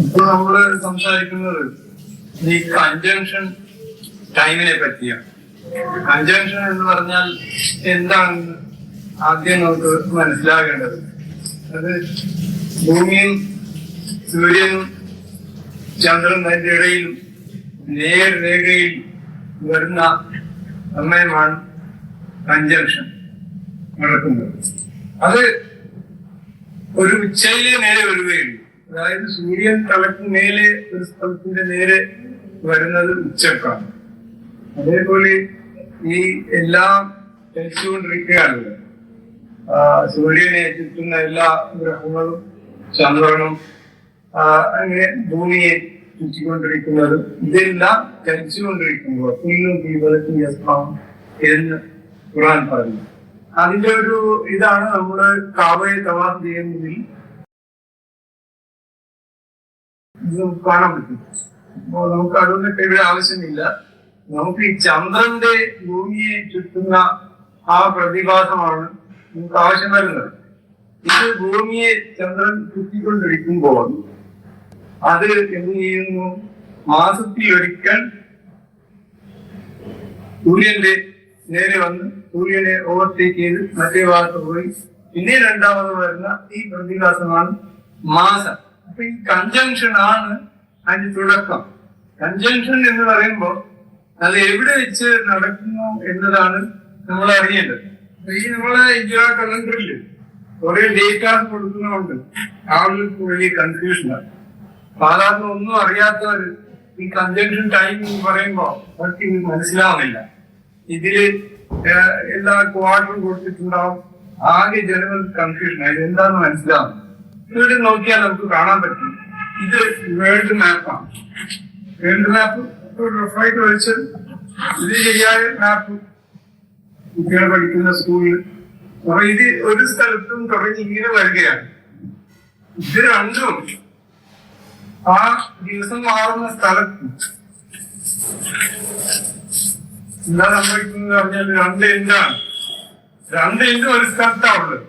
ഇപ്പൊ നമ്മള് സംസാരിക്കുന്നത് ഈ കൺജങ്ഷൻ ടൈമിനെ പറ്റിയാണ്. കൺജങ്ഷൻ എന്ന് പറഞ്ഞാൽ എന്താണെന്ന് ആദ്യം നമുക്ക് മനസ്സിലാകേണ്ടത്. അത് ഭൂമിയും സൂര്യനും ചന്ദ്രനും അതിന്റെ ഇടയിലും നേർരേഖയിൽ വരുന്ന സമയമാണ് കൺജങ്ഷൻ നടക്കുന്നത്. അത് ഒരു ഉച്ചയിലെ നേരെ വരികയുള്ളൂ. അതായത് സൂര്യൻ തലക്ക് മേലെ ഒരു സ്ഥലത്തിന്റെ നേരെ വരുന്നത് ഉച്ചക്കാണ്. അതേപോലെ ഈ എല്ലാം ചലിച്ചുകൊണ്ടിരിക്കുകയാണ്. സൂര്യനെ ചുറ്റുന്ന എല്ലാ ഗ്രഹങ്ങളും ചന്ദ്രനും അങ്ങനെ ഭൂമിയെ ചുറ്റിക്കൊണ്ടിരിക്കുന്നതും ഇതെല്ലാം ചലിച്ചുകൊണ്ടിരിക്കുമ്പോൾ എന്ന് ഖുർആൻ പറഞ്ഞു. അതിന്റെ ഒരു ഇതാണ് നമ്മുടെ കാബയെ തവാഫ് ചെയ്യുന്നതിൽ കാണാൻ പറ്റും. അപ്പോ നമുക്ക് അതൊന്നും ഇവിടെ ആവശ്യമില്ല. നമുക്ക് ഈ ചന്ദ്രന്റെ ഭൂമിയെ ചുറ്റുന്ന ആ പ്രതിഭാസമാണ് നമുക്ക് ആവശ്യം വരുന്നത്. ഇത് ഭൂമിയെ ചന്ദ്രൻ ചുറ്റിക്കൊണ്ടിരിക്കുമ്പോൾ അത് എന്ത് ചെയ്യുന്നു? മാസത്തിൽ ഒരിക്കൽ സൂര്യന്റെ നേരെ വന്ന് സൂര്യനെ ഓവർടേക്ക് ചെയ്ത് മറ്റേ ഭാഗത്ത് പോയി പിന്നെ രണ്ടാമത് വരുന്ന ഈ പ്രതിഭാസമാണ് മാസം. അപ്പൊ ഈ കൺജങ്ഷൻ ആണ് അതിന്റെ തുടക്കം. കൺജങ്ഷൻ എന്ന് പറയുമ്പോൾ അത് എവിടെ വെച്ച് നടക്കുന്നു എന്നതാണ് നമ്മൾ അറിയേണ്ടത്. ഈ നമ്മളെ ഇന്ത്യ കലണ്ടറിൽ കുറെ ഡേറ്റാസ് കൊടുക്കുന്നതുകൊണ്ട് ആളുകൾക്ക് വലിയ കൺഫ്യൂഷനാണ്. സാധാരണ ഒന്നും അറിയാത്തവർ ഈ കൺജങ്ഷൻ ടൈം എന്ന് പറയുമ്പോൾ അവർക്ക് ഇത് മനസ്സിലാവുന്നില്ല. ഇതില് എല്ലാ ക്വാർട്ടറും കൊടുത്തിട്ടുണ്ടാവും. ആകെ ജനങ്ങൾക്ക് കൺഫ്യൂഷൻ ആയത് എന്താണെന്ന് മനസ്സിലാവും. ഇവിടെ നോക്കിയാൽ നമുക്ക് കാണാൻ പറ്റും. ഇത് വേൾഡ് മാപ്പാണ്. വേൾഡ് മാപ്പ് റഫായിട്ട് വെച്ച് ഇത് ശരിയായ മാപ്പ് കുട്ടികൾ പഠിക്കുന്ന സ്കൂളിൽ. അപ്പൊ ഇത് ഒരു സ്ഥലത്തും തുടങ്ങി ഇങ്ങനെ വരികയാണ്. ഇത് രണ്ടും ആ ദിവസം മാറുന്ന സ്ഥലത്ത് എന്താ സംഭവിക്കുന്നത് പറഞ്ഞാൽ രണ്ട് എൻഡാണ്. രണ്ട് എൻഡും ഒരു സ്ഥലത്താണുള്ളത്.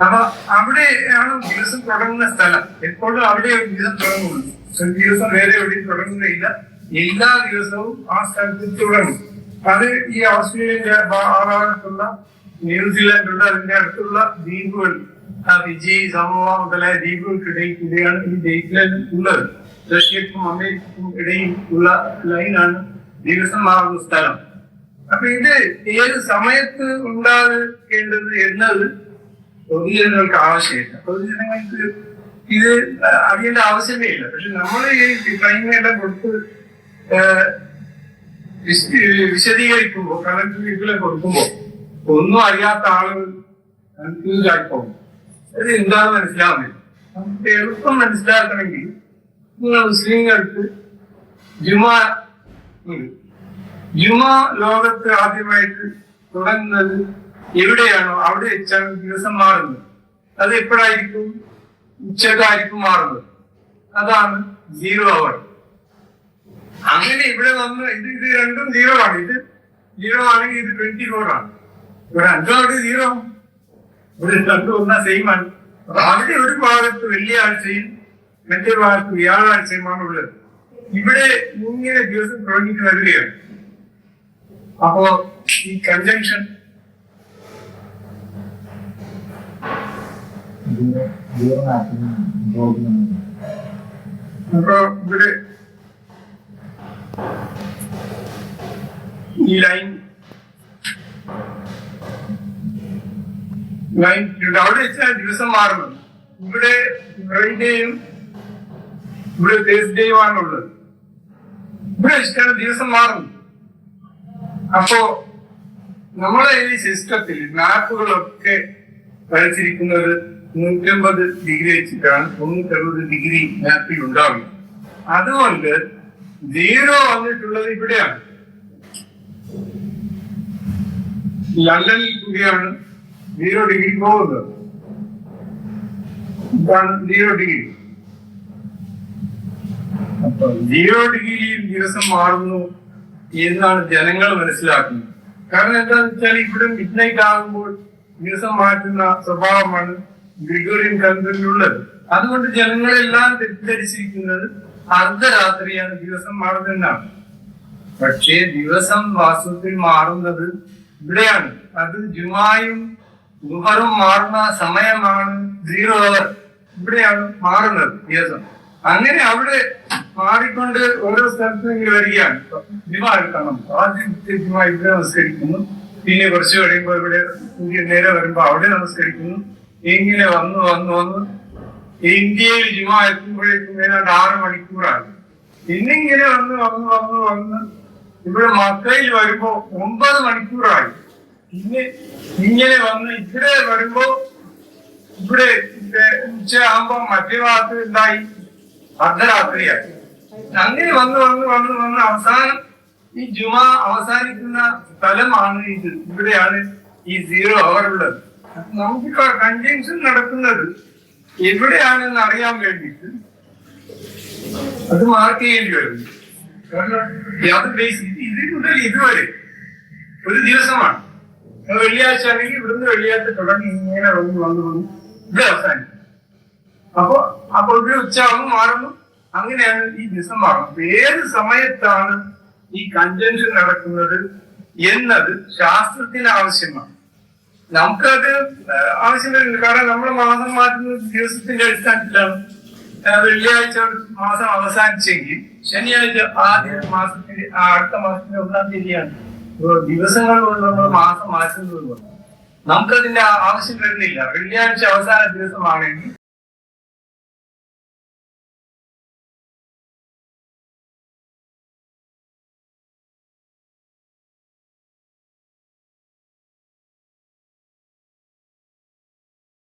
അപ്പൊ അവിടെയാണ് ദിവസം തുടങ്ങുന്ന സ്ഥലം. എപ്പോഴും അവിടെ ഒരു ദിവസം തുടങ്ങുള്ളൂ. ഒരു ദിവസം വേറെ എവിടെയും തുടങ്ങുന്നില്ല. എല്ലാ ദിവസവും ആ സ്ഥലത്തിൽ തുടങ്ങും. അത് ഈ ഓസ്ട്രേലിയന്റെ ഭാഗത്തുള്ള ന്യൂസിലാൻഡുള്ള അതിന്റെ അടുത്തുള്ള ദ്വീപുകൾ, ഫിജി, സമോവ മുതലായ ദ്വീപുകൾക്കിടയിലാണ് ഈ ഡേറ്റ് ഉള്ളത്. റഷ്യക്കും അമേരിക്കക്കും ഇടയിൽ ഉള്ള ലൈനാണ് ദിവസം മാറുന്ന സ്ഥലം. അപ്പൊ ഇത് ഏത് സമയത്ത് ഉണ്ടാകേണ്ടത് എന്നത് പൊതുജനങ്ങൾക്ക് ആവശ്യമില്ല. പൊതുജനങ്ങൾക്ക് ഇത് അറിയേണ്ട ആവശ്യമേ ഇല്ല. പക്ഷെ നമ്മൾ ഈ ടൈമെല്ലാം കൊടുത്ത് വിശദീകരിക്കുമ്പോൾ, കണക്ക് ഇതിലെ കൊടുക്കുമ്പോൾ ഒന്നും അറിയാത്ത ആളുകൾ കൺഫ്യൂസ് ആയിപ്പോകും. അത് എന്താണെന്ന് മനസ്സിലാവുന്നില്ല. നമുക്ക് എളുപ്പം മനസ്സിലാക്കണമെങ്കിൽ നിങ്ങൾ മുസ്ലിങ്ങൾക്ക് ജുമാ ഉണ്ട്. ജുമാ ലോകത്ത് ആദ്യമായിട്ട് തുടങ്ങുന്നത് എവിടെയാണോ അവിടെ വെച്ചാണ് ദിവസം മാറുന്നത്. അത് എപ്പോഴായിരിക്കും? ഉച്ചക്കായിരിക്കും മാറുന്നത്. അതാണ് 0 അവർ. അങ്ങനെ ഇവിടെ വന്ന് ഇത് രണ്ടും 0 ആണ്. ഇത് 0 ആണെങ്കിൽ ഇത് 24 ആണ്. ഇവിടെ 5 അവിടെ 0, ഇവിടെ രണ്ടും ഒന്നാ സെയിം ആണ്. അപ്പൊ അവിടെ ഒരു ഭാഗത്ത് വെള്ളിയാഴ്ചയും മറ്റേ ഭാഗത്ത് വ്യാഴാഴ്ചയുമാണ് ഉള്ളത്. ഇവിടെ ഇങ്ങനെ ദിവസം തുടങ്ങിയിട്ട് വരികയാണ്. അപ്പോ ഈ കൺജങ്ഷൻ അപ്പൊ ഇവിടെ ഈ ലൈൻ അവിടെ വെച്ചാൽ ദിവസം മാറുന്നത്. ഇവിടെ ഫ്രൈഡേയും ഇവിടെ തേഴ്സ്ഡേയും ആണുള്ളത്. ഇവിടെ വെച്ചിട്ടാണ് ദിവസം മാറുന്നത്. അപ്പോ നമ്മളെ ഈ സിസ്റ്റത്തിൽ മാപ്പുകളൊക്കെ വരച്ചിരിക്കുന്നത് 150 ഡിഗ്രി വെച്ചിട്ടാണ്. 160 ഡിഗ്രി മാപ്പിൽ ഉണ്ടാവുക. അതുകൊണ്ട് 0 വന്നിട്ടുള്ളത് ഇവിടെയാണ്. ലണ്ടനിൽ കൂടിയാണ് 0 ഡിഗ്രി പോകുന്നത്. ഇതാണ് 0 ഡിഗ്രി. അപ്പൊ 0 ഡിഗ്രിയിൽ ദിവസം മാറുന്നു എന്നാണ് ജനങ്ങൾ മനസ്സിലാക്കുന്നത്. കാരണം എന്താണെന്ന് വെച്ചാൽ ഇവിടെ മിഡ് നൈറ്റ് ആകുമ്പോൾ ദിവസം മാറ്റുന്ന സ്വഭാവമാണ് ഗ്രിഗോറിയൻ കലണ്ടറിലുള്ളത്. അതുകൊണ്ട് ജനങ്ങളെല്ലാം തെറ്റിദ്ധരിച്ചിരിക്കുന്നത് അർദ്ധരാത്രിയാണ് ദിവസം മാറുന്നതെന്നാണ്. പക്ഷേ ദിവസം വാസ്തവത്തിൽ മാറുന്നത് ഇവിടെയാണ്. അത് ജുമായും ദുഹറും മാറുന്ന സമയമാണ് 0 അവർ. ഇവിടെയാണ് മാറുന്നത് ദിവസം. അങ്ങനെ അവിടെ മാറിക്കൊണ്ട് ഓരോ സ്ഥലത്തും വരികയാണ്. ജുമ എടുക്കണം, ആദ്യം ജുമ ഇവിടെ നമസ്കരിക്കുന്നു, പിന്നെ കുറച്ച് കഴിയുമ്പോൾ ഇവിടെ നേരെ വരുമ്പോ അവിടെ നമസ്കരിക്കുന്നു. ഇങ്ങനെ വന്ന് വന്ന് വന്ന് ഇന്ത്യയിൽ ജുമ എത്തുമ്പോഴേക്കും ഏതാണ്ട് 6 മണിക്കൂറാണ്. പിന്നെ ഇങ്ങനെ വന്ന് വന്ന് വന്ന് വന്ന് ഇവിടെ മക്കയിൽ വരുമ്പോ 9 മണിക്കൂറായി. പിന്നെ ഇങ്ങനെ വന്ന് ഇവിടെ വരുമ്പോ ഇവിടെ ഉച്ചയാകുമ്പോ മറ്റേ ഭാഗത്ത് എന്തായി, അർദ്ധരാത്രിയായി. അങ്ങനെ വന്ന് വന്ന് വന്ന് വന്ന് അവസാനം ഈ ജുമ അവസാനിക്കുന്ന സ്ഥലമാണ് ഇത്. ഇവിടെയാണ് ഈ 0 അവർ ഉള്ളത്. നമുക്ക് കൺജങ്ഷൻ നടക്കുന്നത് എവിടെയാണെന്ന് അറിയാൻ വേണ്ടിയിട്ട് അത് മാർക്ക് ചെയ്യേണ്ടി വരുന്നു. കാരണം ഇത് മുതൽ ഇതുവരെ ഒരു ദിവസമാണ്. വെള്ളിയാഴ്ച ആണെങ്കിൽ ഇവിടുന്ന് വെള്ളിയാഴ്ച തുടങ്ങി ഇങ്ങനെ വന്ന് വന്ന് വന്ന് ഇവിടെ അവസാനിക്കും. അപ്പൊ ഇവിടെ ഉച്ചയാകും മാറുന്നു. അങ്ങനെയാണ് ഈ ദിവസം മാറുന്നത്. ഏത് സമയത്താണ് ഈ കൺജങ്ഷൻ നടക്കുന്നത് എന്നത് ശാസ്ത്രത്തിന് ആവശ്യമാണ്. നമുക്കത് ആവശ്യമില്ല. കാരണം നമ്മൾ മാസം മാറ്റുന്ന ദിവസത്തിന്റെ അടിസ്ഥാനത്തിലാണ്. വെള്ളിയാഴ്ച മാസം അവസാനിച്ചെങ്കിൽ ശനിയാഴ്ച ആദ്യ മാസത്തിന്റെ അടുത്ത മാസത്തിന്റെ 1-ാം തീയതിയാണ്. ദിവസങ്ങൾ കൊണ്ട് നമ്മൾ മാസം മാറ്റുന്നത് കൊണ്ട് നമുക്കതിന്റെ ആവശ്യം വരുന്നില്ല. വെള്ളിയാഴ്ച അവസാന ദിവസമാണെങ്കിൽ